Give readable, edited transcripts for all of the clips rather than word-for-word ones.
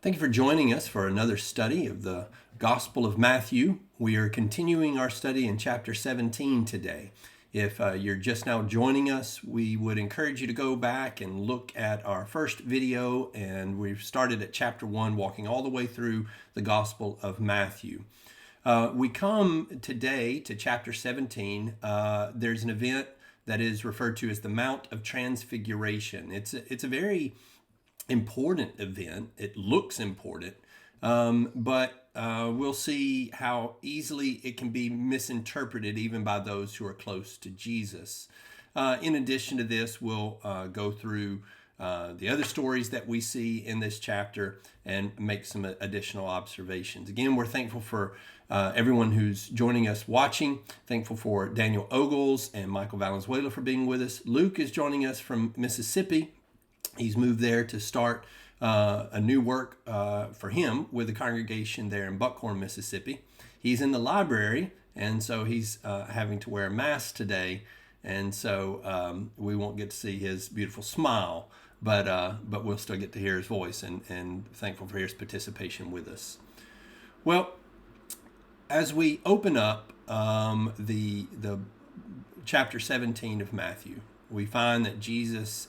Thank you for joining us for another study of the Gospel of Matthew. We are continuing our study in chapter 17 today. If you're just now joining us, we would encourage you to go back and look at our first video, and we've started at chapter 1, walking all the way through the Gospel of Matthew. We come today to chapter 17. There's an event that is referred to as the Mount of Transfiguration. It's a very important event. It looks important, but we'll see how easily it can be misinterpreted even by those who are close to Jesus. In addition to this, we'll go through the other stories that we see in this chapter and make some additional observations. Again, we're thankful for everyone who's joining us watching. Thankful for Daniel Ogles and Michael Valenzuela for being with us. Luke is joining us from Mississippi. He's moved there to start a new work for him with the congregation there in Buckhorn, Mississippi. He's in the library, and so he's having to wear a mask today, and so we won't get to see his beautiful smile, but we'll still get to hear his voice, and thankful for his participation with us. Well, as we open up the chapter 17 of Matthew, we find that Jesus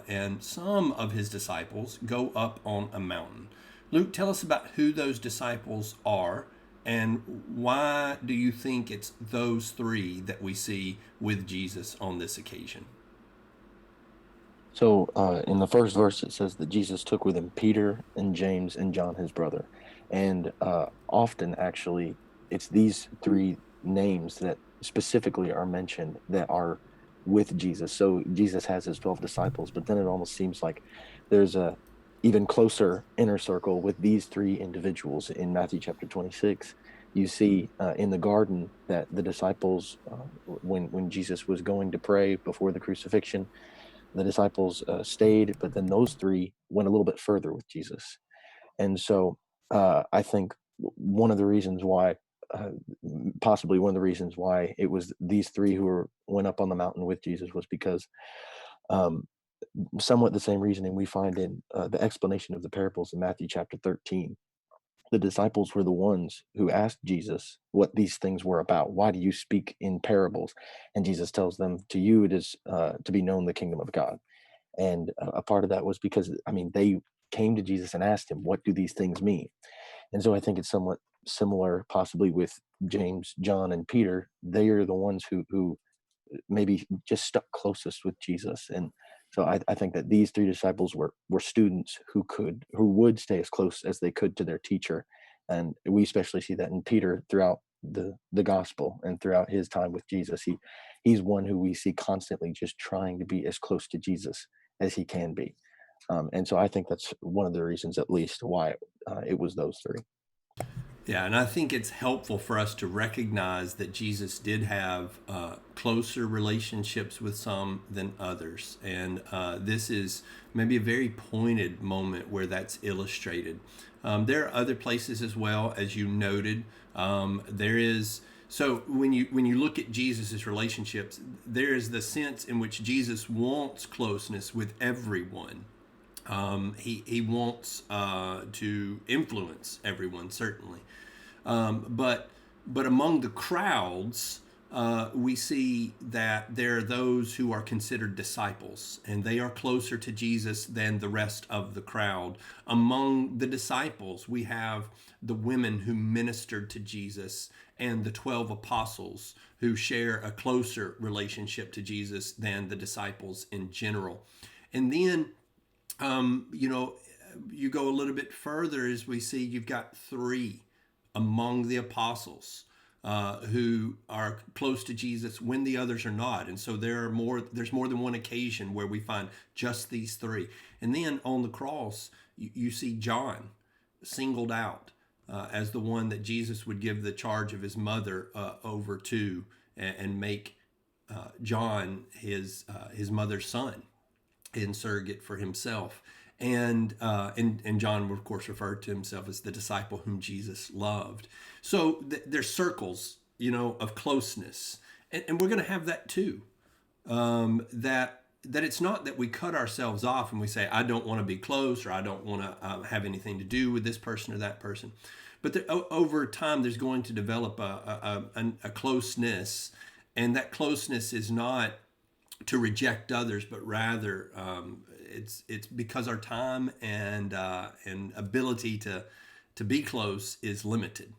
and some of his disciples go up on a mountain. Luke, tell us about who those disciples are, and why do you think it's those three that we see with Jesus on this occasion? So in the first verse, it says that Jesus took with him Peter and James and John, his brother. And often, actually, it's these three names that specifically are mentioned that are with Jesus. So Jesus has his 12 disciples, but then it almost seems like there's a even closer inner circle with these three individuals. In Matthew chapter 26, you see in the garden that the disciples, when Jesus was going to pray before the crucifixion, the disciples stayed, but then those three went a little bit further with Jesus. And so I think one of the reasons why, possibly one of the reasons why it was these three who went up on the mountain with Jesus was because um, somewhat the same reasoning we find in the explanation of the parables in Matthew chapter 13. The disciples were the ones who asked Jesus what these things were about. Why do you speak in parables? And Jesus tells them, to you it is to be known the kingdom of God. And a part of that was because, they came to Jesus and asked him, what do these things mean? And so I think it's somewhat similar, possibly with James, John, and Peter. They are the ones who maybe just stuck closest with Jesus. And so I think that these three disciples were students who would stay as close as they could to their teacher. And we especially see that in Peter throughout the gospel and throughout his time with Jesus. He's one who we see constantly just trying to be as close to Jesus as he can be. And so I think that's one of the reasons, at least, why it was those three. Yeah, and I think it's helpful for us to recognize that Jesus did have closer relationships with some than others. And this is maybe a very pointed moment where that's illustrated. There are other places as well, as you noted. There is so when you look at Jesus's relationships, there is the sense in which Jesus wants closeness with everyone. He wants to influence everyone, certainly. But among the crowds, we see that there are those who are considered disciples, and they are closer to Jesus than the rest of the crowd. Among the disciples, we have the women who ministered to Jesus and the 12 apostles who share a closer relationship to Jesus than the disciples in general. And then you go a little bit further as we see you've got three among the apostles who are close to Jesus when the others are not. And so there's more than one occasion where we find just these three. And then on the cross, you see John singled out as the one that Jesus would give the charge of his mother over to and make John his mother's son in surrogate for himself. And John, of course, referred to himself as the disciple whom Jesus loved. So there's circles, of closeness. And we're going to have that too. That that it's not that we cut ourselves off and we say, I don't want to be close, or I don't want to have anything to do with this person or that person. But over time, there's going to develop a closeness, and that closeness is not to reject others, but rather it's because our time and ability to be close is limited.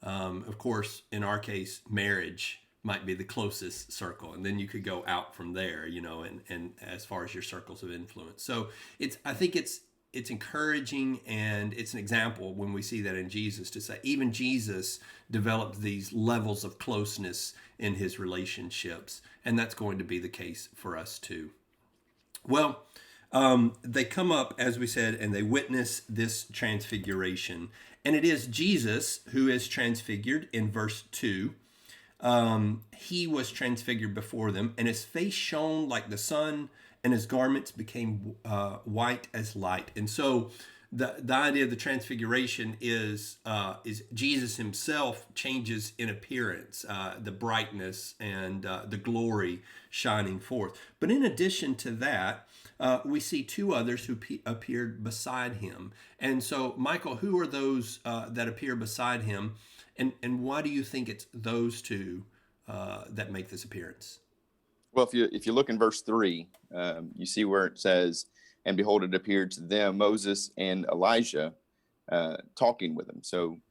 Of course, in our case, marriage might be the closest circle, and then you could go out from there, and as far as your circles of influence. So I think it's encouraging, and it's an example when we see that in Jesus, to say even Jesus developed these levels of closeness in his relationships, and that's going to be the case for us too. Well, they come up, as we said, and they witness this transfiguration. And it is Jesus who is transfigured in verse 2. He was transfigured before them, and his face shone like the sun, and his garments became white as light. And so the idea of the transfiguration is Jesus himself changes in appearance, the brightness and the glory shining forth. But in addition to that, we see two others who appeared beside him. And so, Michael, who are those that appear beside him, and why do you think it's those two that make this appearance? Well, if you look in verse 3, you see where it says, "And behold, it appeared to them Moses and Elijah talking with him." So,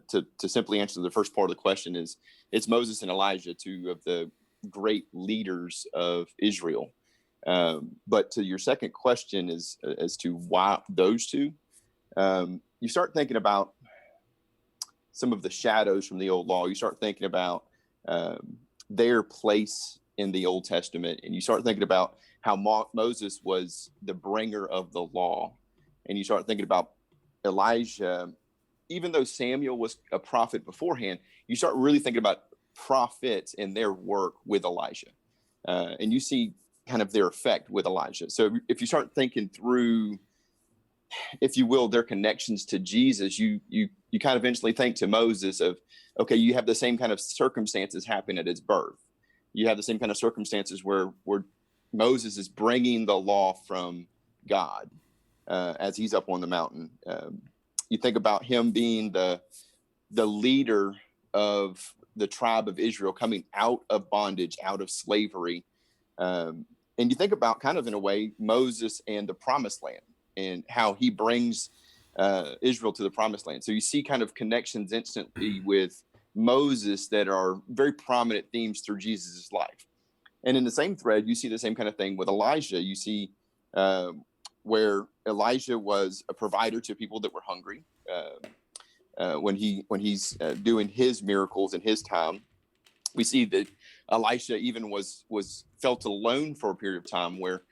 to simply answer the first part of the question, is it's Moses and Elijah, two of the great leaders of Israel. But to your second question, is as to why those two, you start thinking about some of the shadows from the old law. You start thinking about their place in the Old Testament, and you start thinking about how Moses was the bringer of the law, and you start thinking about Elijah. Even though Samuel was a prophet beforehand, you start really thinking about prophets and their work with Elijah, and you see kind of their effect with Elijah. So if you start thinking through, if you will, their connections to Jesus, you kind of eventually think to Moses of, okay, you have the same kind of circumstances happen at his birth. You have the same kind of circumstances where Moses is bringing the law from God as he's up on the mountain. You think about him being the leader of the tribe of Israel coming out of bondage, out of slavery. And you think about, kind of in a way, Moses and the promised land and how he brings Israel to the promised land. So you see kind of connections instantly with Moses that are very prominent themes through Jesus's life. And in the same thread, you see the same kind of thing with Elijah. You see where Elijah was a provider to people that were hungry when he's doing his miracles in his time. We see that Elisha even was felt alone for a period of time, where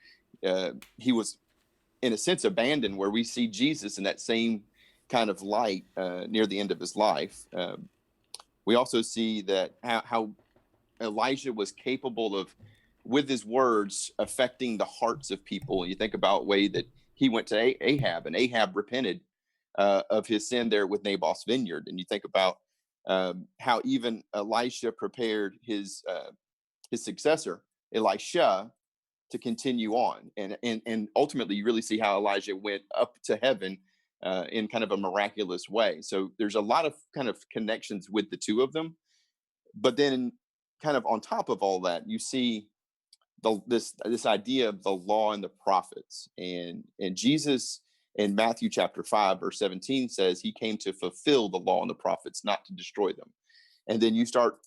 he was, in a sense, abandoned, where we see Jesus in that same kind of light near the end of his life. We also see that how Elijah was capable of, with his words, affecting the hearts of people. And you think about the way that he went to Ahab, and Ahab repented of his sin there with Naboth's vineyard. And you think about how even Elisha prepared his successor, Elisha, to continue on. And ultimately, you really see how Elijah went up to heaven in kind of a miraculous way. So there's a lot of kind of connections with the two of them. But then, kind of on top of all that, you see this idea of the law and the prophets. And Jesus in Matthew chapter 5, verse 17 says he came to fulfill the law and the prophets, not to destroy them. And then you start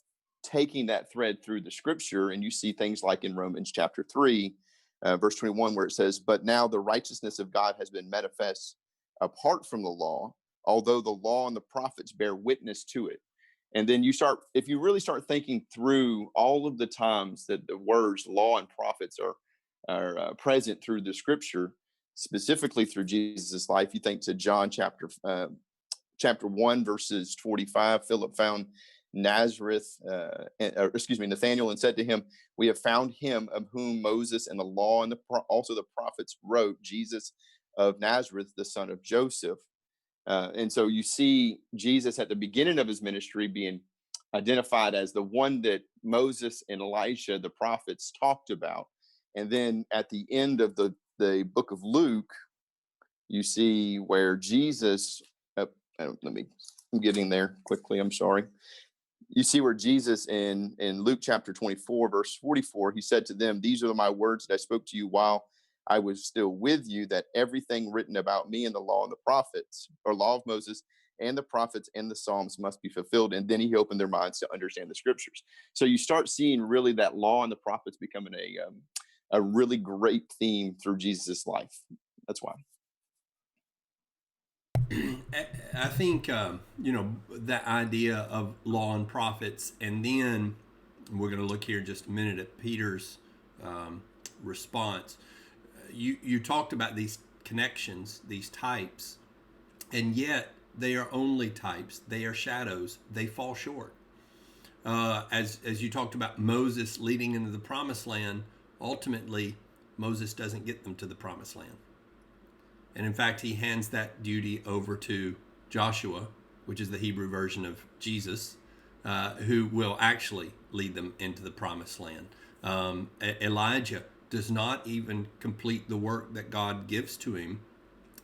taking that thread through the scripture, and you see things like in Romans chapter 3, verse 21, where it says, "But now the righteousness of God has been manifest apart from the law, although the law and the prophets bear witness to it." And then if you really start thinking through all of the times that the words law and prophets are present through the scripture, specifically through Jesus' life, you think to John chapter 1, verses 45. Philip found Nathanael, and said to him, "We have found him of whom Moses and the law and also the prophets wrote, Jesus of Nazareth, the son of Joseph." And so you see Jesus at the beginning of his ministry being identified as the one that Moses and Elisha, the prophets, talked about. And then at the end of the book of Luke, you see where Jesus, I'm getting there quickly. I'm sorry. You see where Jesus in Luke chapter 24, verse 44, he said to them, "These are my words that I spoke to you while I was still with you, that everything written about me in the law and the prophets, or law of Moses and the prophets and the Psalms must be fulfilled." And then he opened their minds to understand the scriptures. So you start seeing really that law and the prophets becoming a really great theme through Jesus' life. That's why. I think that idea of law and prophets, and then we're going to look here in just a minute at Peter's response. You talked about these connections, these types, and yet they are only types. They are shadows. They fall short. As you talked about Moses leading into the promised land, ultimately Moses doesn't get them to the promised land. And in fact, he hands that duty over to Joshua, which is the Hebrew version of Jesus, who will actually lead them into the promised land. Elijah does not even complete the work that God gives to him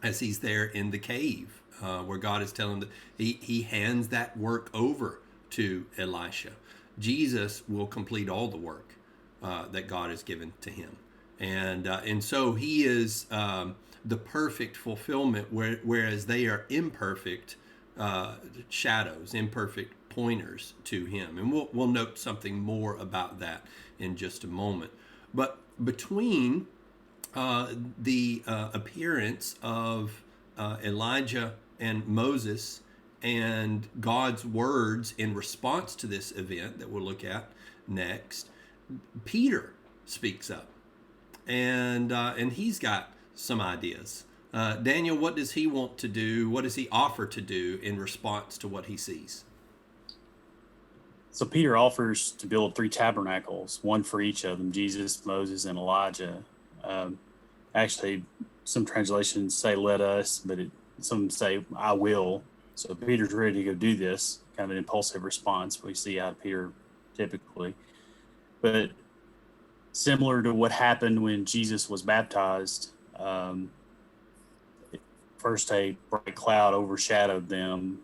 as he's there in the cave, where God is telling him that he hands that work over to Elisha. Jesus will complete all the work that God has given to him. And so he is the perfect fulfillment, whereas they are imperfect shadows, imperfect pointers to him. And we'll note something more about that in just a moment. But between the appearance of Elijah and Moses and God's words in response to this event that we'll look at next, Peter speaks up, and he's got some ideas. Daniel, what does he want to do? What does he offer to do in response to what he sees? So Peter offers to build 3 tabernacles, one for each of them, Jesus, Moses, and Elijah. Actually, some translations say "let us," but some say "I will." So Peter's ready to go do this, kind of an impulsive response we see out of Peter typically. But similar to what happened when Jesus was baptized, first a bright cloud overshadowed them,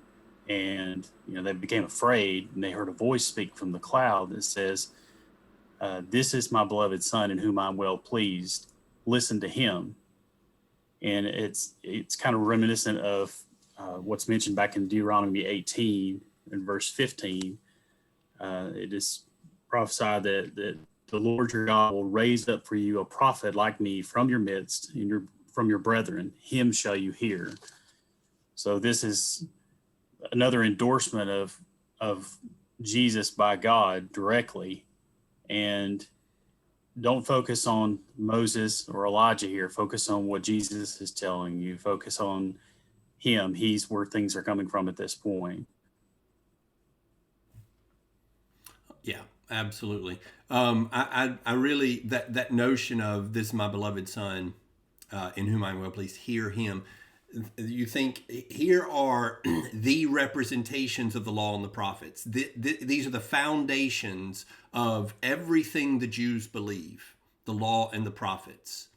and they became afraid, and they heard a voice speak from the cloud that says, "This is my beloved Son in whom I'm well pleased. Listen to him." And it's kind of reminiscent of what's mentioned back in Deuteronomy 18 and verse 15. It is prophesied that the Lord your God will raise up for you a prophet like me from your midst, and from your brethren. Him shall you hear. So this is another endorsement of Jesus by God directly. And don't focus on Moses or Elijah here. Focus on what Jesus is telling you. Focus on him. He's where things are coming from at this point. Yeah, absolutely. I really, that notion of "this is my beloved Son, in whom I'm well pleased, hear him." You think here are the representations of the law and the prophets. These are the foundations of everything the Jews believe, the law and the prophets.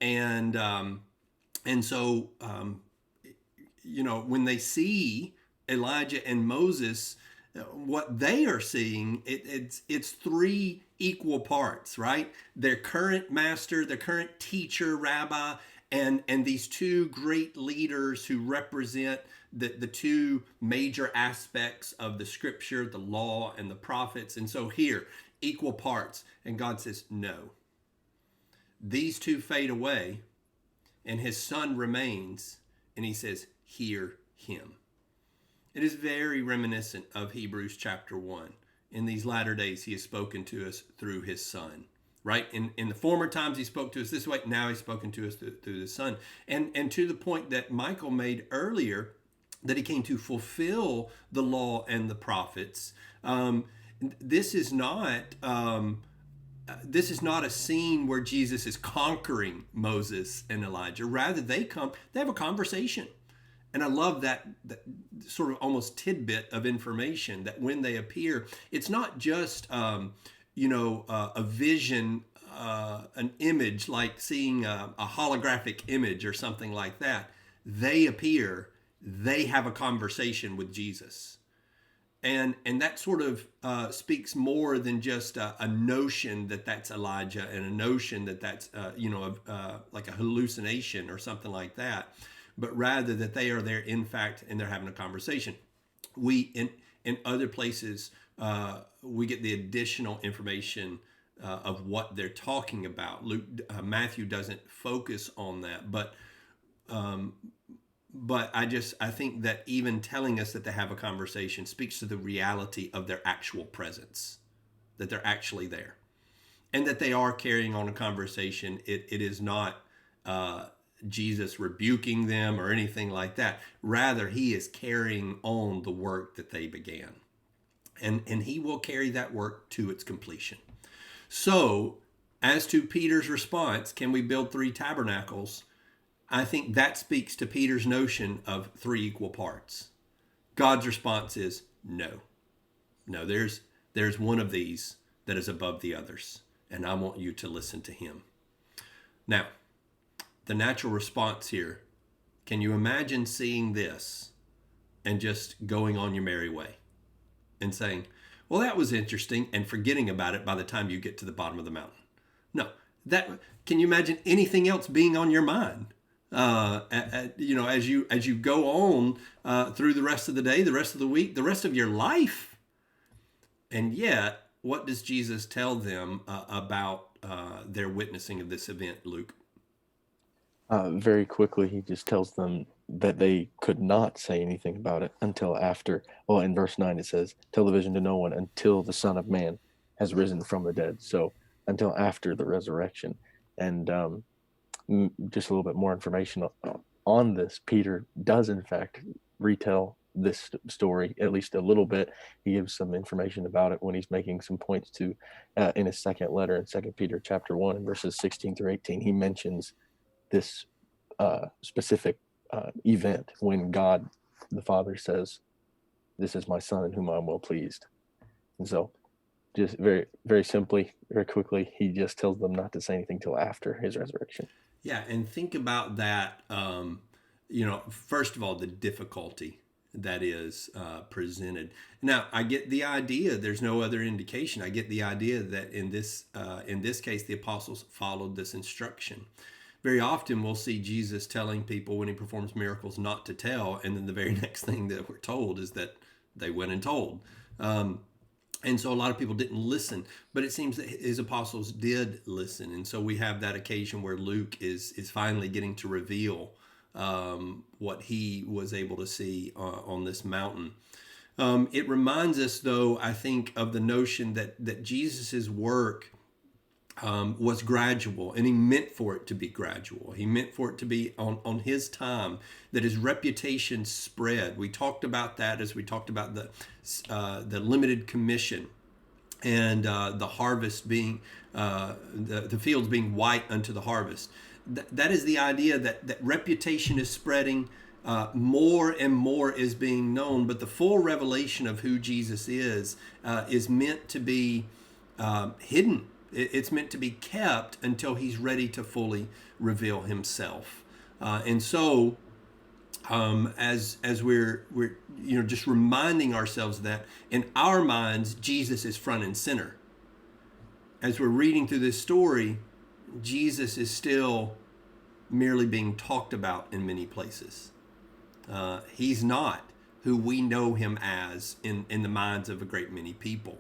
And so when they see Elijah and Moses, what they are seeing, it's 3 equal parts, right? Their current master, their current teacher, rabbi, and these 2 great leaders who represent the 2 major aspects of the scripture, the law and the prophets. And so here, equal parts. And God says, no. These 2 fade away, and his Son remains, and he says, hear him. It is very reminiscent of Hebrews chapter 1. In these latter days, he has spoken to us through his Son. Right? In the former times, he spoke to us this way. Now he's spoken to us through the Son. And to the point that Michael made earlier, that he came to fulfill the law and the prophets. This is not a scene where Jesus is conquering Moses and Elijah. Rather, they have a conversation. And I love that sort of almost tidbit of information that when they appear, it's not just a vision an image, like seeing a holographic image or something like that. They appear, they have a conversation with Jesus. And that sort of speaks more than just a notion that that's Elijah, and a notion that that's like a hallucination or something like that, but rather that they are there in fact, and they're having a conversation. We in other places we get the additional information of what they're talking about. Matthew doesn't focus on that, but I think that even telling us that they have a conversation speaks to the reality of their actual presence, that they're actually there, and that they are carrying on a conversation. It is not Jesus rebuking them or anything like that. Rather, he is carrying on the work that they began, and he will carry that work to its completion. So, as to Peter's response, can we build 3 tabernacles? I think that speaks to Peter's notion of 3 equal parts. God's response is no. No, there's one of these that is above the others, and I want you to listen to him. Now, the natural response here, can you imagine seeing this and just going on your merry way and saying, well, that was interesting, and forgetting about it by the time you get to the bottom of the mountain? No. Can you imagine anything else being on your mind? As you go on through the rest of the day, the rest of the week, the rest of your life. And yet, what does Jesus tell them about their witnessing of this event, Luke? Very quickly, he just tells them that they could not say anything about it until after. Well, in verse 9, it says, tell the vision to no one until the Son of Man has risen from the dead. So until after the resurrection. And just a little bit more information on this. Peter does, in fact, retell this story at least a little bit. He gives some information about it when he's making some points to in his second letter in 2 Peter chapter 1 and verses 16 through 18. He mentions this specific event when God the Father says, this is my Son in whom I'm well pleased. And so just very, very simply, very quickly, he just tells them not to say anything till after his resurrection. Yeah, and think about that, first of all, the difficulty that is presented. Now, I get the idea, there's no other indication. I get the idea that in this case, the apostles followed this instruction. Very often we'll see Jesus telling people when he performs miracles not to tell, and then the very next thing that we're told is that they went and told. And so a lot of people didn't listen, but it seems that his apostles did listen. And so we have that occasion where Luke is finally getting to reveal what he was able to see on this mountain. It reminds us, though, I think, of the notion that Jesus's work was gradual, and he meant for it to be gradual. He meant for it to be on his time, that his reputation spread. We talked about that as we talked about the limited commission and the harvest being, the fields being white unto the harvest. That is the idea that reputation is spreading, more and more is being known, but the full revelation of who Jesus is meant to be hidden. It's meant to be kept until he's ready to fully reveal himself. And so, as we're just reminding ourselves that in our minds, Jesus is front and center. As we're reading through this story, Jesus is still merely being talked about in many places. He's not who we know him as in the minds of a great many people.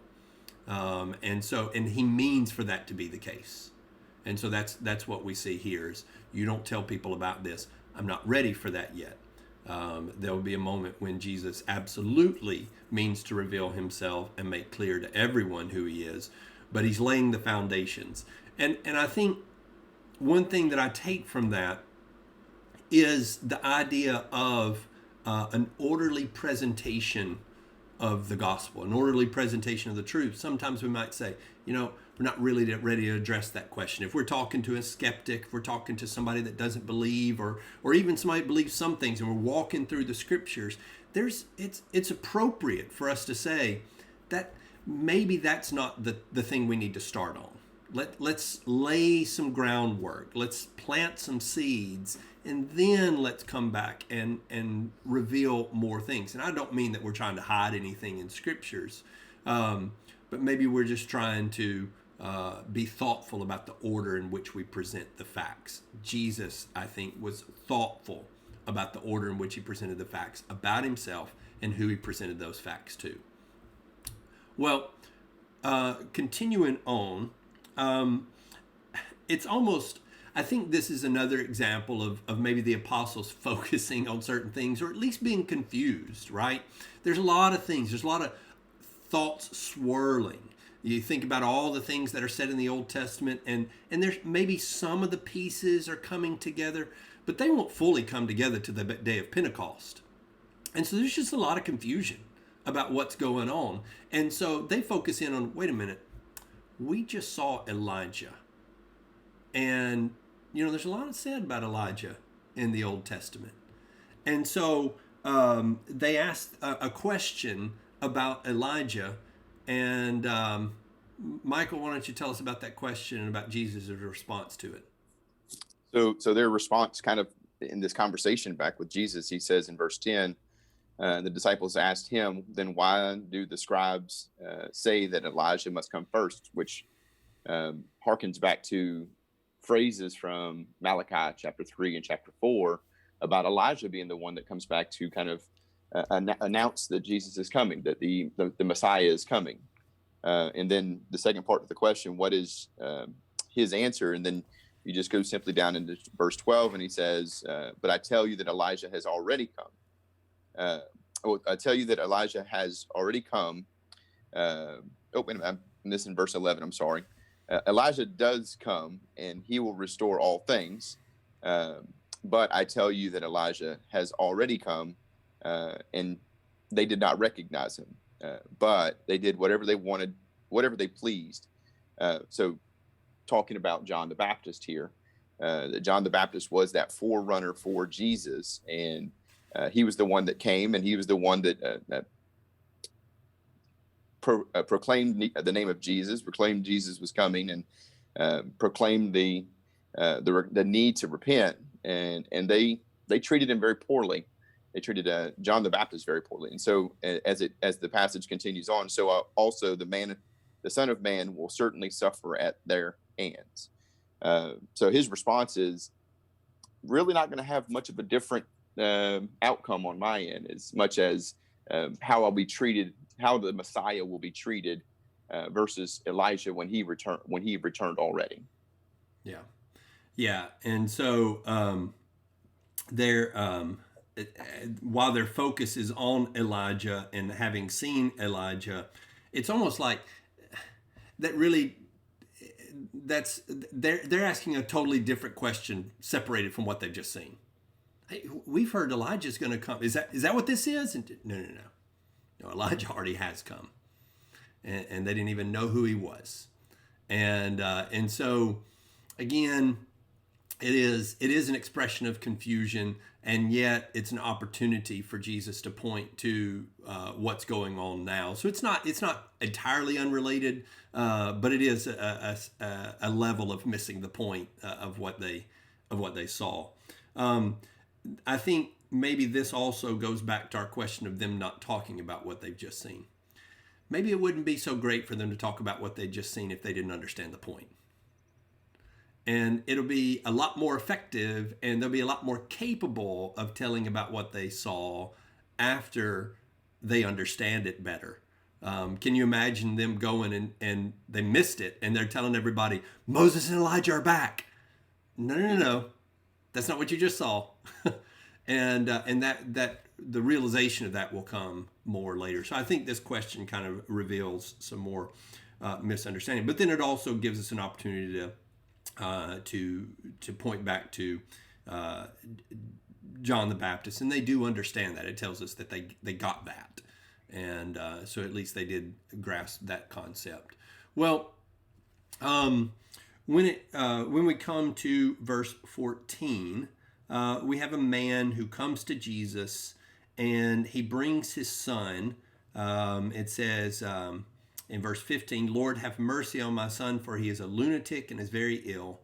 And he means for that to be the case. And so that's what we see here is you don't tell people about this. I'm not ready for that yet. There will be a moment when Jesus absolutely means to reveal himself and make clear to everyone who he is, but he's laying the foundations. And I think one thing that I take from that is the idea of an orderly presentation of the gospel, an orderly presentation of the truth. Sometimes we might say, we're not really ready to address that question. If we're talking to a skeptic, if we're talking to somebody that doesn't believe, or even somebody that believes some things, and we're walking through the scriptures, it's appropriate for us to say that maybe that's not the thing we need to start on. Let's lay some groundwork. Let's plant some seeds, and then let's come back and reveal more things. And I don't mean that we're trying to hide anything in scriptures, but maybe we're just trying to be thoughtful about the order in which we present the facts. Jesus, I think, was thoughtful about the order in which he presented the facts about himself and who he presented those facts to. Well, continuing on, it's almost, I think this is another example of maybe the apostles focusing on certain things, or at least being confused, right? There's a lot of things. There's a lot of thoughts swirling. You think about all the things that are said in the Old Testament, and there's maybe some of the pieces are coming together, but they won't fully come together to the day of Pentecost. And so there's just a lot of confusion about what's going on. And so they focus in on, wait a minute, we just saw Elijah. And, there's a lot said about Elijah in the Old Testament. And so they asked a question about Elijah. And Michael, why don't you tell us about that question and about Jesus' response to it? So their response kind of in this conversation back with Jesus, he says in verse 10, the disciples asked him, then why do the scribes say that Elijah must come first? Which harkens back to phrases from Malachi chapter 3 and chapter 4 about Elijah being the one that comes back to kind of announce that Jesus is coming, that the Messiah is coming. And then the second part of the question, what is his answer? And then you just go simply down into verse 12, and he says, but I tell you that Elijah has already come. I tell you that Elijah has already come. Wait a minute, I'm missing verse 11, I'm sorry. Elijah does come, and he will restore all things. But I tell you that Elijah has already come, and they did not recognize him. But they did whatever they wanted, whatever they pleased. So talking about John the Baptist here, that John the Baptist was that forerunner for Jesus, and he was the one that came, and he was the one that proclaimed the name of Jesus, proclaimed Jesus was coming, and proclaimed the need to repent. And they treated him very poorly. They treated John the Baptist very poorly. And so as the passage continues on, so also the Son of Man will certainly suffer at their hands. So his response is really not going to have much of a different outcome on my end, as much as how I'll be treated, how the Messiah will be treated versus Elijah when he returned already. Yeah. And so while their focus is on Elijah and having seen Elijah, it's almost like that really, they're asking a totally different question separated from what they've just seen. Hey, we've heard Elijah's going to come. Is that what this is? And no. Elijah already has come, and they didn't even know who he was. And so again, it is an expression of confusion, and yet it's an opportunity for Jesus to point to what's going on now. So it's not entirely unrelated, but it is a level of missing the point of what they saw. I think maybe this also goes back to our question of them not talking about what they've just seen. Maybe it wouldn't be so great for them to talk about what they'd just seen if they didn't understand the point. And it'll be a lot more effective, and they'll be a lot more capable of telling about what they saw after they understand it better. Can you imagine them going and they missed it, and they're telling everybody, Moses and Elijah are back? No. That's not what you just saw. and that the realization of that will come more later. So I think this question kind of reveals some more misunderstanding. But then it also gives us an opportunity to point back to John the Baptist, and they do understand that. It tells us that they got that, and so at least they did grasp that concept. Well, when we come to verse 14, we have a man who comes to Jesus, and he brings his son. It says In verse 15, Lord, have mercy on my son, for he is a lunatic and is very ill.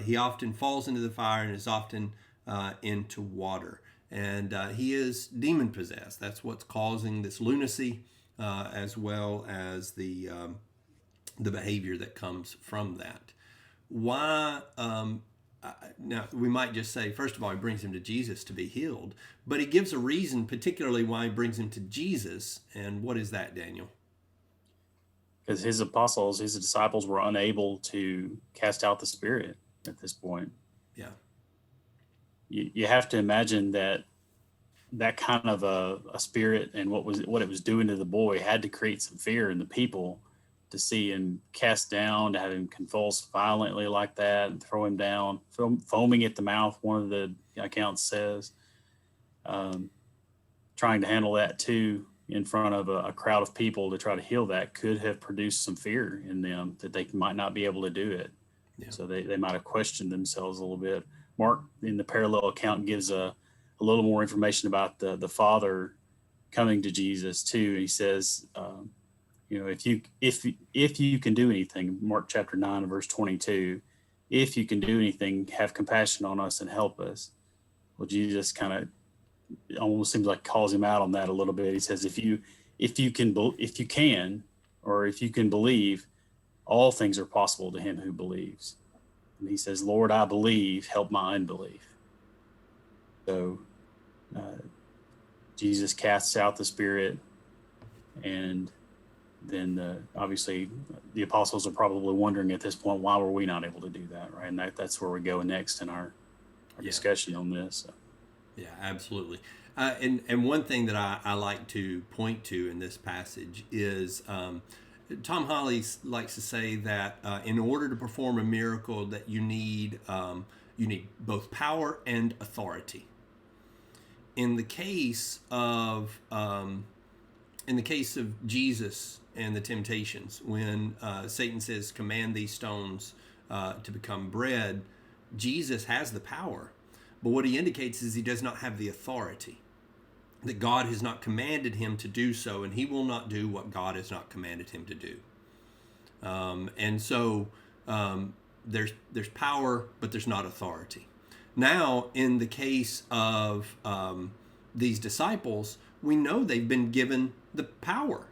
He often falls into the fire and is often into water. And he is demon possessed. That's what's causing this lunacy, as well as the behavior that comes from that. Why? Now, we might just say, first of all, he brings him to Jesus to be healed, but he gives a reason, particularly why he brings him to Jesus. And what is that, Daniel? Because his disciples were unable to cast out the spirit at this point. Yeah. You have to imagine that kind of a spirit and what it was doing to the boy had to create some fear in the people, to see him cast down, to have him convulse violently like that and throw him down, foaming at the mouth, one of the accounts says. Trying to handle that too in front of a crowd of people to try to heal that could have produced some fear in them that they might not be able to do it. Yeah. So they might have questioned themselves a little bit. Mark, in the parallel account, gives a little more information about the father coming to Jesus too. And he says, if you can do anything, Mark chapter 9, verse 22, if you can do anything, have compassion on us and help us. Well, Jesus kind of almost seems like calls him out on that a little bit. He says, if you can believe, all things are possible to him who believes. And he says, Lord, I believe, help my unbelief. So Jesus casts out the spirit, and then obviously the apostles are probably wondering at this point, why were we not able to do that, right? And that's where we go next in our discussion on this. So. Yeah, absolutely. And one thing that I like to point to in this passage is Tom Holly likes to say that in order to perform a miracle, that you need both power and authority. In the case of Jesus and the temptations, when Satan says, "Command these stones to become bread," Jesus has the power. But what he indicates is he does not have the authority, that God has not commanded him to do so, and he will not do what God has not commanded him to do. And so there's power, but there's not authority. Now, in the case of these disciples, we know they've been given the power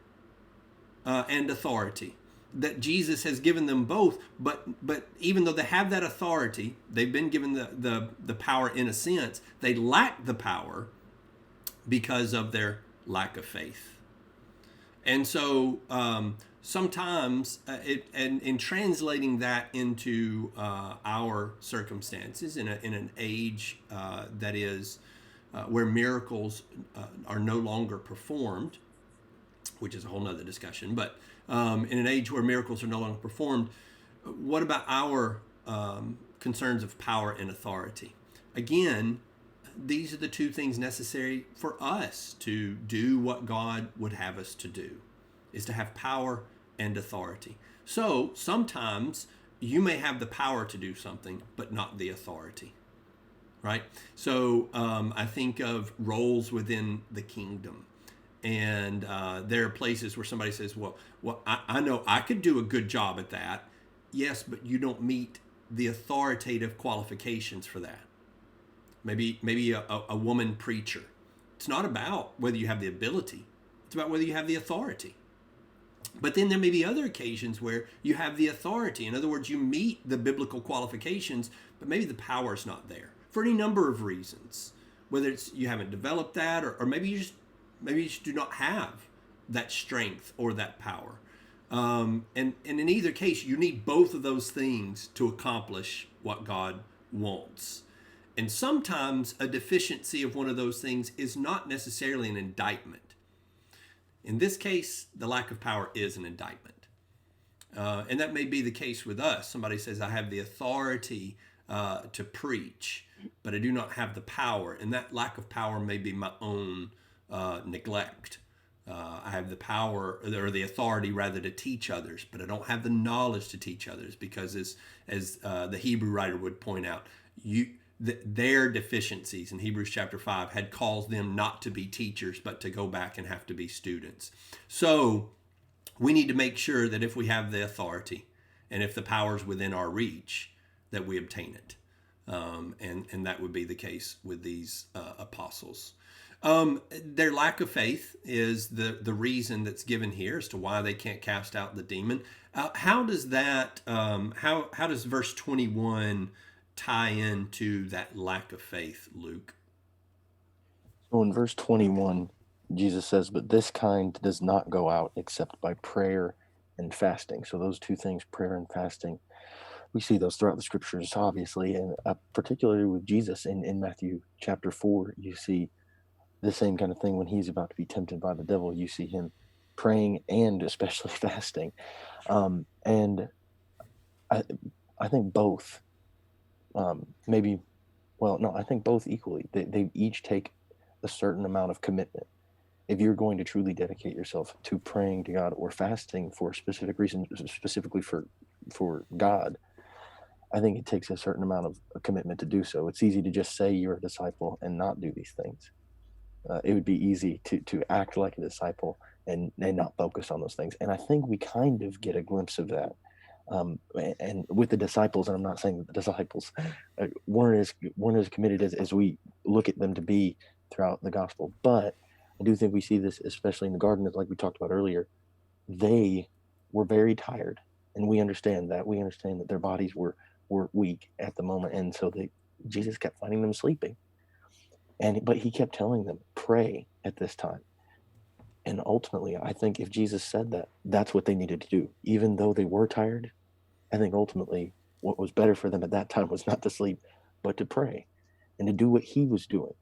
and authority, that Jesus has given them both, but even though they have that authority, they've been given the power in a sense, they lack the power because of their lack of faith. And so sometimes in translating that into our circumstances in an age that is where miracles are no longer performed, which is a whole nother discussion, but in an age where miracles are no longer performed, what about our concerns of power and authority? Again, these are the two things necessary for us to do what God would have us to do, is to have power and authority. So sometimes you may have the power to do something, but not the authority, right? So I think of roles within the kingdom. And there are places where somebody says, well, I know I could do a good job at that. Yes, but you don't meet the authoritative qualifications for that. Maybe a woman preacher. It's not about whether you have the ability. It's about whether you have the authority. But then there may be other occasions where you have the authority. In other words, you meet the biblical qualifications, but maybe the power is not there for any number of reasons. Whether it's you haven't developed that, or maybe you just do not have that strength or that power. And in either case, you need both of those things to accomplish what God wants. And sometimes a deficiency of one of those things is not necessarily an indictment. In this case, the lack of power is an indictment. And that may be the case with us. Somebody says, I have the authority to preach, but I do not have the power. And that lack of power may be my own neglect. I have the power or the authority rather to teach others, but I don't have the knowledge to teach others because as the Hebrew writer would point out, their deficiencies in Hebrews chapter 5 had caused them not to be teachers, but to go back and have to be students. So we need to make sure that if we have the authority and if the power is within our reach, that we obtain it. And that would be the case with these apostles. Their lack of faith is the reason that's given here as to why they can't cast out the demon. How does that, how does verse 21 tie into that lack of faith, Luke? So in verse 21, Jesus says, "But this kind does not go out except by prayer and fasting." So those two things, prayer and fasting, we see those throughout the scriptures, obviously, and particularly with Jesus in Matthew chapter 4, you see the same kind of thing when he's about to be tempted by the devil. You see him praying and especially fasting. And I think both, maybe, well, no, I think both equally. They each take a certain amount of commitment. If you're going to truly dedicate yourself to praying to God or fasting for a specific reason, specifically for God, I think it takes a certain amount of commitment to do so. It's easy to just say you're a disciple and not do these things. It would be easy to act like a disciple and not focus on those things. And I think we kind of get a glimpse of that. And with the disciples, and I'm not saying that the disciples weren't as committed as we look at them to be throughout the gospel, but I do think we see this, especially in the garden, like we talked about earlier. They were very tired, and we understand that. We understand that their bodies were weak at the moment, and so Jesus kept finding them sleeping. But he kept telling them, pray at this time. And ultimately, I think if Jesus said that, that's what they needed to do. Even though they were tired, I think ultimately what was better for them at that time was not to sleep, but to pray and to do what he was doing.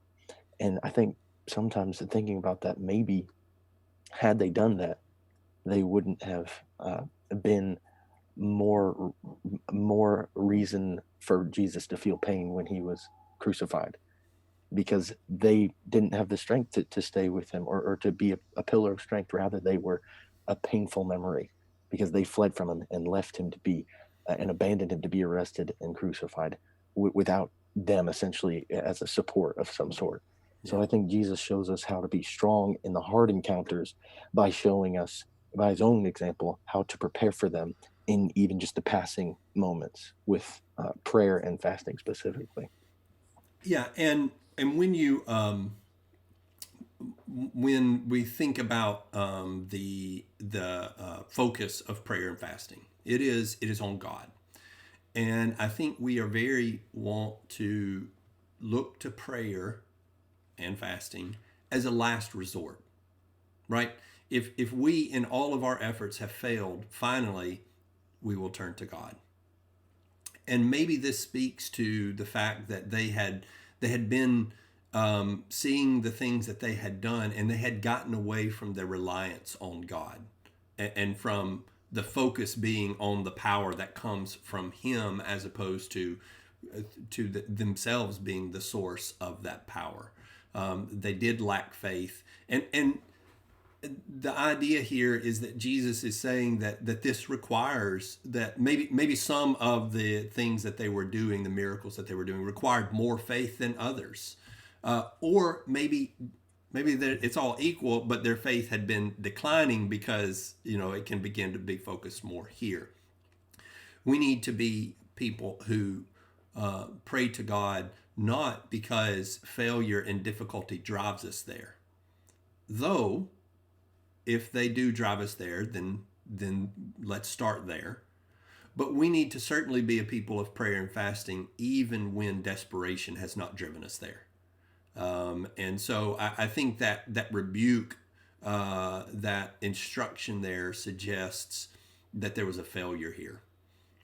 And I think sometimes thinking about that, maybe had they done that, they wouldn't have been more reason for Jesus to feel pain when he was crucified, because they didn't have the strength to stay with him or to be a pillar of strength. Rather, they were a painful memory because they fled from him and left him to be and abandoned him to be arrested and crucified without them essentially as a support of some sort. Yeah. So I think Jesus shows us how to be strong in the hard encounters by showing us by his own example how to prepare for them in even just the passing moments with prayer and fasting specifically. Yeah, and when you when we think about the focus of prayer and fasting, it is on God, and I think we are very want to look to prayer and fasting as a last resort, right? If we in all of our efforts have failed, finally we will turn to God. And maybe this speaks to the fact that they had been seeing the things that they had done, and they had gotten away from their reliance on God and from the focus being on the power that comes from him as opposed to themselves being the source of that power. They did lack faith. And the idea here is that Jesus is saying that this requires that maybe some of the things that they were doing, the miracles that they were doing, required more faith than others, or maybe it's all equal, but their faith had been declining because it can begin to be focused more here. We need to be people who pray to God not because failure and difficulty drives us there, though. If they do drive us there, then let's start there. But we need to certainly be a people of prayer and fasting, even when desperation has not driven us there. And so I think that rebuke, that instruction there suggests that there was a failure here.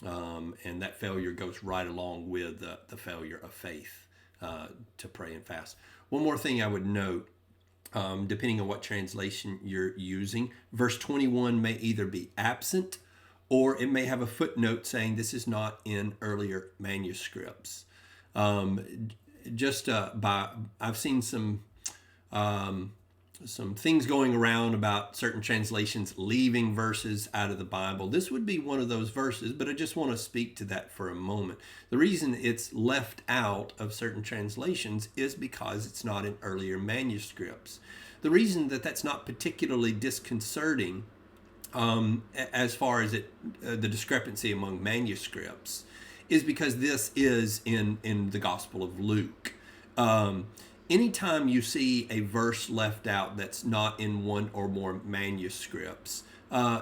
And that failure goes right along with the failure of faith to pray and fast. One more thing I would note, depending on what translation you're using, verse 21 may either be absent or it may have a footnote saying this is not in earlier manuscripts. I've seen some things going around about certain translations leaving verses out of the Bible. This would be one of those verses, but I just want to speak to that for a moment. The reason it's left out of certain translations is because it's not in earlier manuscripts. The reason that that's not particularly disconcerting as far as the discrepancy among manuscripts is because this is in the Gospel of Luke. Anytime you see a verse left out that's not in one or more manuscripts,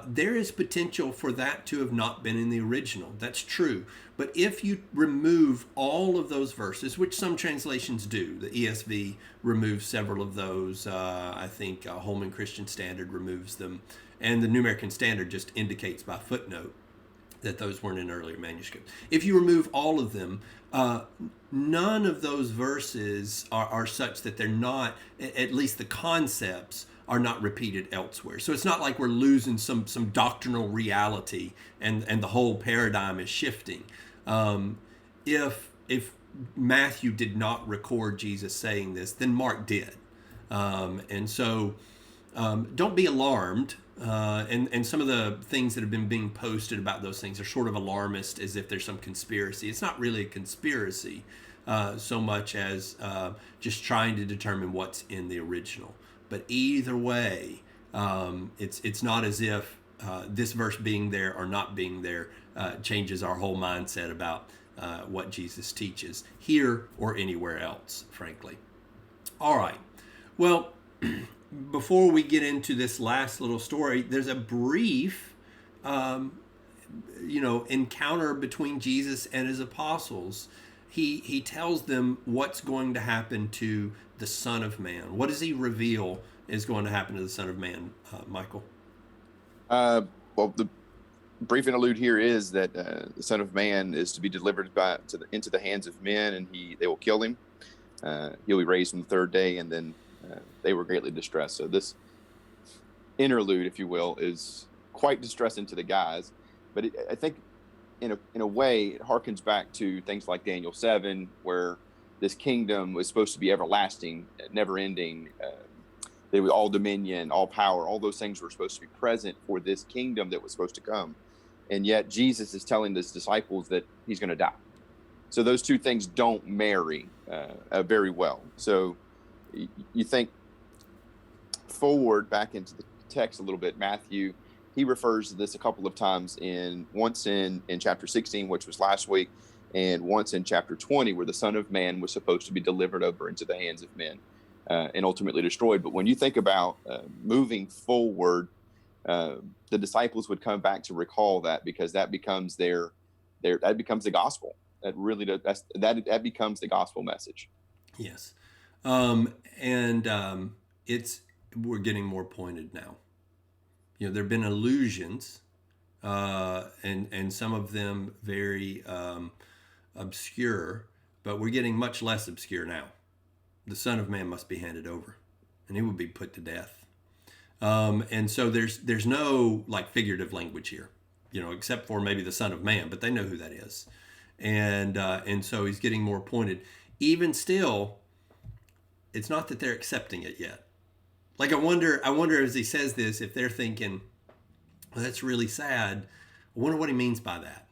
there is potential for that to have not been in the original. That's true. But if you remove all of those verses, which some translations do, the ESV removes several of those. I think Holman Christian Standard removes them. And the New American Standard just indicates by footnote that those weren't in earlier manuscripts. If you remove all of them, none of those verses are such that they're not, at least the concepts, are not repeated elsewhere. So it's not like we're losing some doctrinal reality and the whole paradigm is shifting. If Matthew did not record Jesus saying this, then Mark did. And so don't be alarmed. And some of the things that have been being posted about those things are sort of alarmist, as if there's some conspiracy. It's not really a conspiracy so much as just trying to determine what's in the original. But either way, it's not as if this verse being there or not being there changes our whole mindset about what Jesus teaches here or anywhere else, frankly. All right. Well, before we get into this last little story, there's a brief, encounter between Jesus and his apostles. He tells them what's going to happen to the Son of Man. What does he reveal is going to happen to the Son of Man, Michael? Well, the brief interlude here is that the Son of Man is to be delivered into the hands of men, and they will kill him. He'll be raised on the third day, and then they were greatly distressed. So this interlude, if you will, is quite distressing to the guys. But I think in a way, it harkens back to things like Daniel 7, where this kingdom was supposed to be everlasting, never ending. They were all dominion, all power, all those things were supposed to be present for this kingdom that was supposed to come. And yet Jesus is telling his disciples that he's going to die. So those two things don't marry very well. So you think forward back into the text a little bit, Matthew, he refers to this a couple of times, once in chapter 16, which was last week, and once in chapter 20, where the Son of Man was supposed to be delivered over into the hands of men and ultimately destroyed. But when you think about moving forward, the disciples would come back to recall that, because that becomes that becomes the gospel. That really does, that becomes the gospel message. Yes. We're getting more pointed now. There have been allusions, and some of them very obscure, but we're getting much less obscure now. The Son of Man must be handed over, and he will be put to death. And so there's no like figurative language here, except for maybe the Son of Man, but they know who that is, and so he's getting more pointed. Even still, it's not that they're accepting it yet. Like I wonder as he says this, if they're thinking, well, that's really sad. I wonder what he means by that.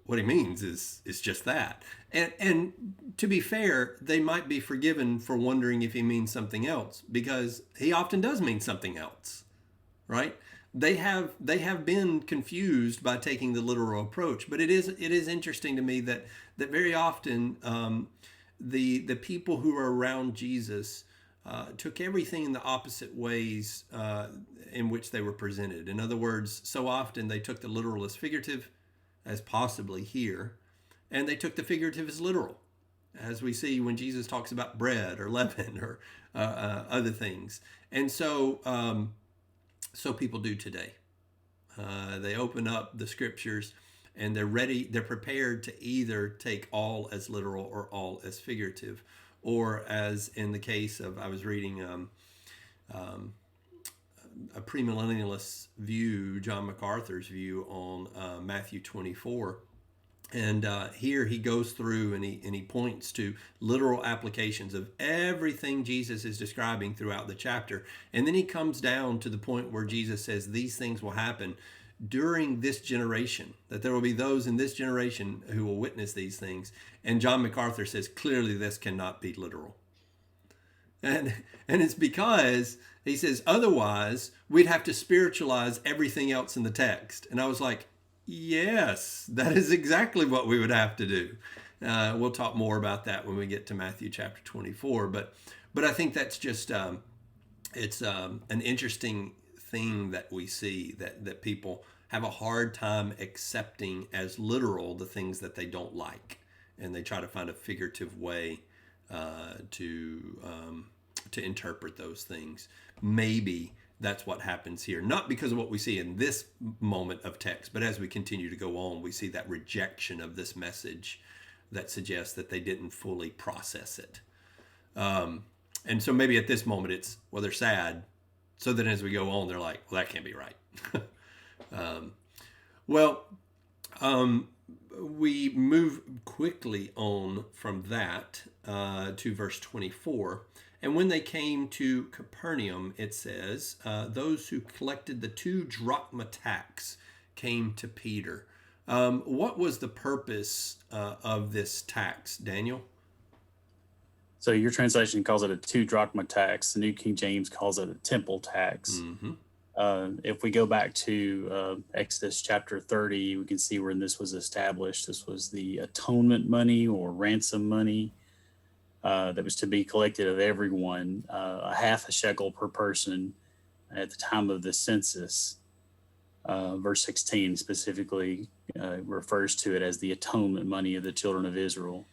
What he means is just that. And to be fair, they might be forgiven for wondering if he means something else, because he often does mean something else, right? They have been confused by taking the literal approach, but it is interesting to me that very often the people who are around Jesus took everything in the opposite ways in which they were presented. In other words, so often they took the literal as figurative, as possibly here, and they took the figurative as literal, as we see when Jesus talks about bread or leaven or other things. And so people do today. They open up the scriptures and they're prepared to either take all as literal or all as figurative, or as in the case of, I was reading a premillennialist view, John MacArthur's view on Matthew 24. And here he goes through and he points to literal applications of everything Jesus is describing throughout the chapter. And then he comes down to the point where Jesus says these things will happen during this generation, that there will be those in this generation who will witness these things. And John MacArthur says clearly this cannot be literal. And it's because he says otherwise we'd have to spiritualize everything else in the text. And I was like, yes, that is exactly what we would have to do. We'll talk more about that when we get to Matthew chapter 24. But I think that's just it's an interesting thing that we see that people have a hard time accepting as literal the things that they don't like, and they try to find a figurative way to interpret those things. Maybe that's what happens here, not because of what we see in this moment of text, but as we continue to go on, we see that rejection of this message that suggests that they didn't fully process it. And so maybe at this moment it's, well, they're sad. So then as we go on, they're like, well, that can't be right. We move quickly on from that to verse 24. And when they came to Capernaum, it says, those who collected the 2 drachma tax came to Peter. What was the purpose of this tax, Daniel? So your translation calls it a 2 drachma tax. The New King James calls it a temple tax. Mm-hmm. If we go back to Exodus chapter 30, we can see when this was established. This was the atonement money or ransom money that was to be collected of everyone, a half a shekel per person at the time of the census. Verse 16 specifically refers to it as the atonement money of the children of Israel.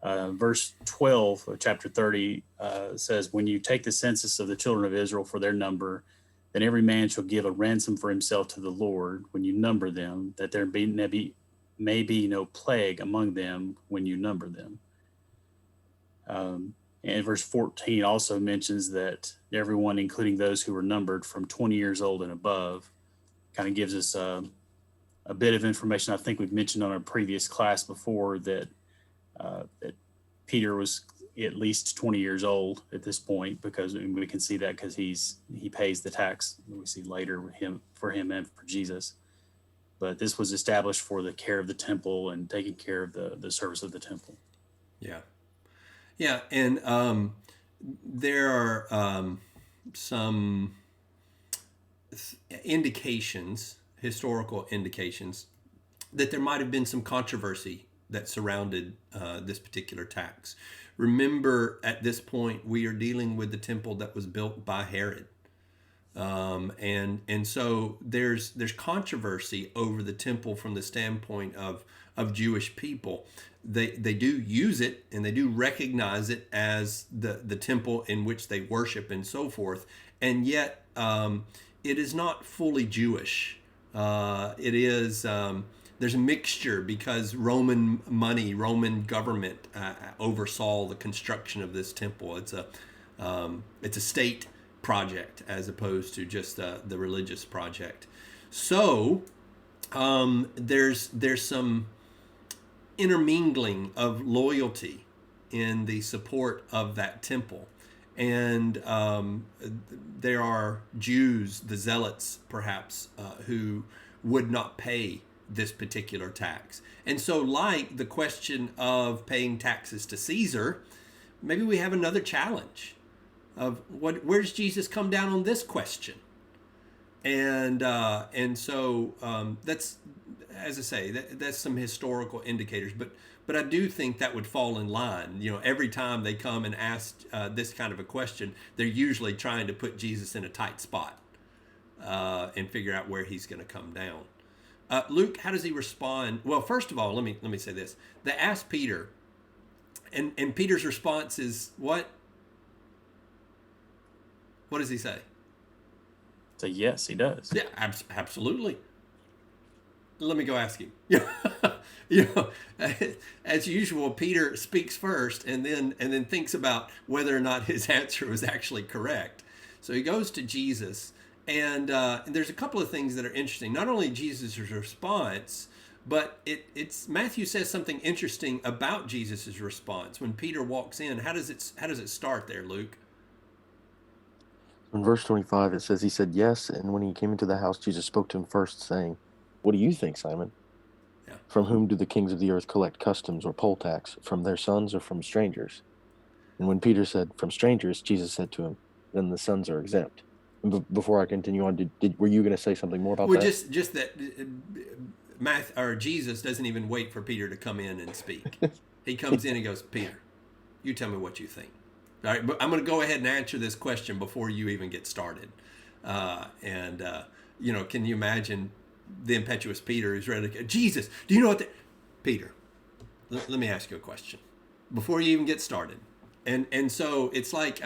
Verse 12 of chapter 30 says, when you take the census of the children of Israel for their number, then every man shall give a ransom for himself to the Lord when you number them, that there may be no plague among them when you number them. And verse 14 also mentions that everyone, including those who were numbered from 20 years old and above, kind of gives us a bit of information. I think we've mentioned on a previous class before that Peter was at least 20 years old at this point, because we can see that because he pays the tax. We see later for him and for Jesus. But this was established for the care of the temple and taking care of the service of the temple. Yeah, and there are some indications, historical indications, that there might have been some controversy that surrounded this particular tax. Remember, at this point, we are dealing with the temple that was built by Herod. And so there's controversy over the temple from the standpoint of Jewish people. They do use it and they do recognize it as the temple in which they worship and so forth. And yet it is not fully Jewish. It is there's a mixture because Roman money, Roman government oversaw the construction of this temple. It's a state project as opposed to just the religious project. So there's some intermingling of loyalty in the support of that temple. And there are Jews, the zealots perhaps, who would not pay this particular tax. And so, like the question of paying taxes to Caesar, maybe we have another challenge of where does Jesus come down on this question? And so that's, as I say, that's some historical indicators, but I do think that would fall in line. You know, every time they come and ask this kind of a question, they're usually trying to put Jesus in a tight spot and figure out where he's going to come down. Luke, how does he respond? Well, first of all, let me say this. They asked Peter, and Peter's response is what? What does he say? So yes, he does. Yeah, absolutely. Let me go ask him. As usual, Peter speaks first and then thinks about whether or not his answer was actually correct. So he goes to Jesus, and there's a couple of things that are interesting. Not only Jesus' response, but it's Matthew says something interesting about Jesus' response when Peter walks in. How does it start there, Luke? In verse 25, it says, he said yes, and when he came into the house, Jesus spoke to him first, saying, "What do you think, Simon? Yeah. From whom do the kings of the earth collect customs or poll tax? From their sons or from strangers?" And when Peter said, from strangers, Jesus said to him, then the sons are exempt. And before I continue on, were you going to say something more about Well, that? just that Jesus doesn't even wait for Peter to come in and speak. He comes in and goes, Peter, you tell me what you think. All right, but I'm going to go ahead and answer this question before you even get started. Can you imagine the impetuous Peter who's ready to go, Jesus, do you know what Peter, let me ask you a question before you even get started. And so it's like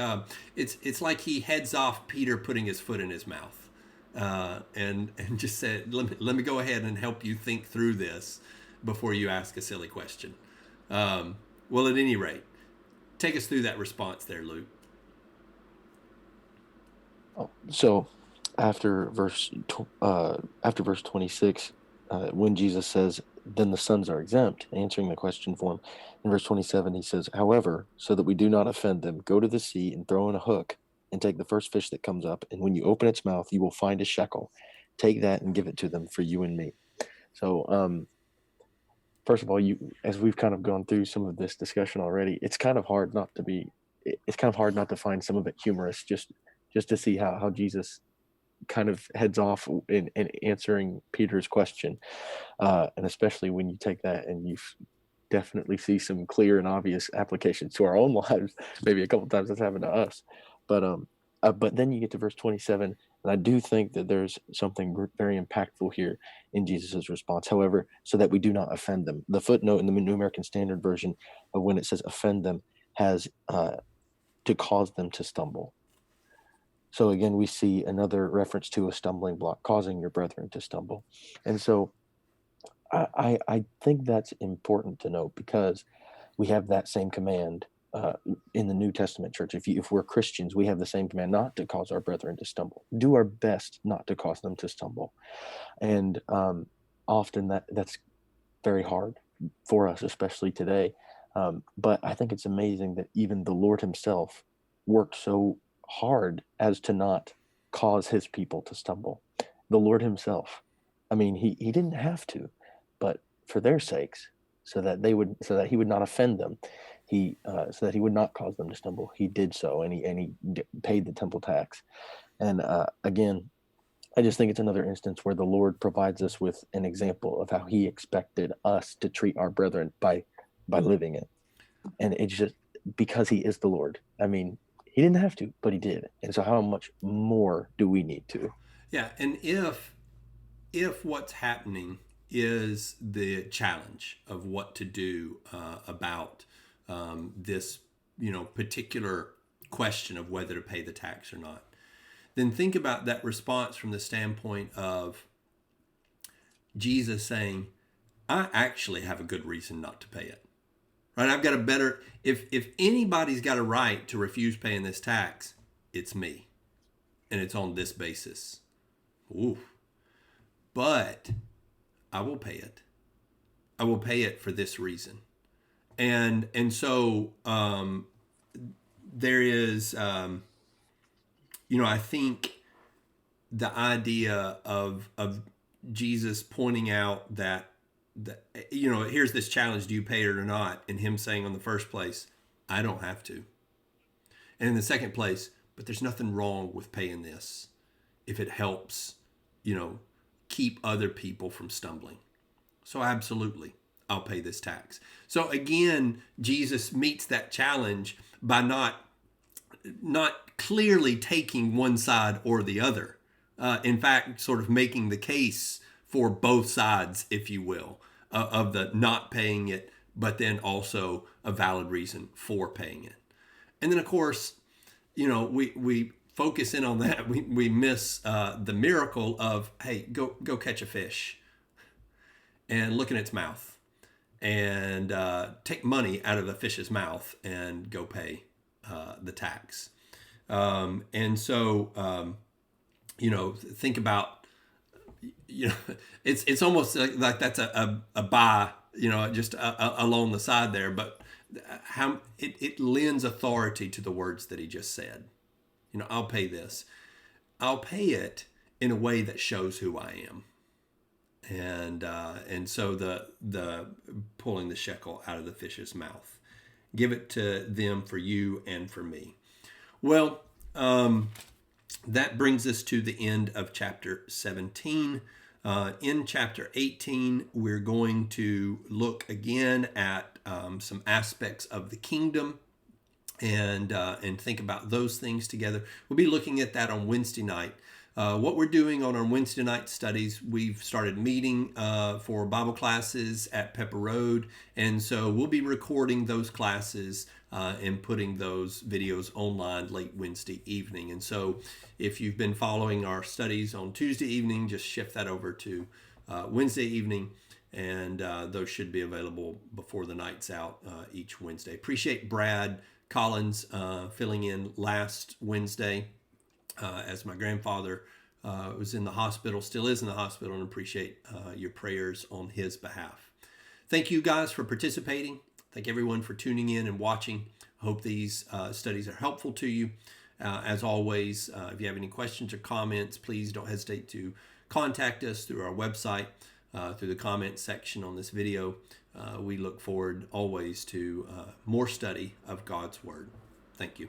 it's like he heads off Peter putting his foot in his mouth, and just said, let me go ahead and help you think through this before you ask a silly question. Well, at any rate, take us through that response there, Luke. So after verse 26, when Jesus says, then the sons are exempt, answering the question for him, in verse 27 he says, however, so that we do not offend them, go to the sea and throw in a hook and take the first fish that comes up, and when you open its mouth you will find a shekel. Take that and give it to them for you and me. So first of all, as we've kind of gone through some of this discussion already, it's kind of hard not to find some of it humorous, just to see how Jesus kind of heads off in answering Peter's question, and especially when you take that and you definitely see some clear and obvious applications to our own lives. Maybe a couple times that's happened to us, but then you get to verse 27, and I do think that there's something very impactful here in Jesus's response. However, so that we do not offend them. The footnote in the New American Standard Version of when it says offend them has to cause them to stumble. So again, we see another reference to a stumbling block, causing your brethren to stumble. And so I think that's important to note, because we have that same command in the New Testament church. If we're Christians, we have the same command not to cause our brethren to stumble. Do our best not to cause them to stumble. And often that's very hard for us, especially today. But I think it's amazing that even the Lord himself worked so hard as to not cause his people to stumble. The Lord himself, I mean, he didn't have to, but for their sakes, so that he would not offend them, so that he would not cause them to stumble, he did so, and he paid the temple tax. And again, I just think it's another instance where the Lord provides us with an example of how he expected us to treat our brethren by living it. And it's just because he is the Lord. I mean, he didn't have to, but he did. And so how much more do we need to? Yeah, and if what's happening is the challenge of what to do about this, particular question of whether to pay the tax or not, then think about that response from the standpoint of Jesus saying, I actually have a good reason not to pay it. Right? I've got a better, if anybody's got a right to refuse paying this tax, it's me. And it's on this basis. Ooh. But I will pay it. I will pay it for this reason. And so there is, I think the idea of Jesus pointing out that, here's this challenge, do you pay it or not? And him saying on the first place, I don't have to. And in the second place, but there's nothing wrong with paying this if it helps, keep other people from stumbling. So absolutely, I'll pay this tax. So again, Jesus meets that challenge by not clearly taking one side or the other. In fact, sort of making the case for both sides, if you will, of the not paying it, but then also a valid reason for paying it. And then, of course, we focus in on that. We miss the miracle of, hey, go catch a fish and look in its mouth and take money out of the fish's mouth and go pay the tax. And so, think about, it's almost like that's a buy, just along the side there, but how it lends authority to the words that he just said. I'll pay this. I'll pay it in a way that shows who I am. And so the pulling the shekel out of the fish's mouth give it to them for you and for me. Well, that brings us to the end of chapter 17. In chapter 18, we're going to look again at some aspects of the kingdom and think about those things together. We'll be looking at that on Wednesday night. What we're doing on our Wednesday night studies, we've started meeting for Bible classes at Pepper Road, and so we'll be recording those classes and putting those videos online late Wednesday evening. And so if you've been following our studies on Tuesday evening, just shift that over to Wednesday evening, and those should be available before the night's out each Wednesday. Appreciate Brad Collins filling in last Wednesday as my grandfather was in the hospital, still is in the hospital, and appreciate your prayers on his behalf. Thank you guys for participating. Thank everyone for tuning in and watching. I hope these studies are helpful to you. As always, if you have any questions or comments, please don't hesitate to contact us through our website, through the comment section on this video. We look forward always to more study of God's Word. Thank you.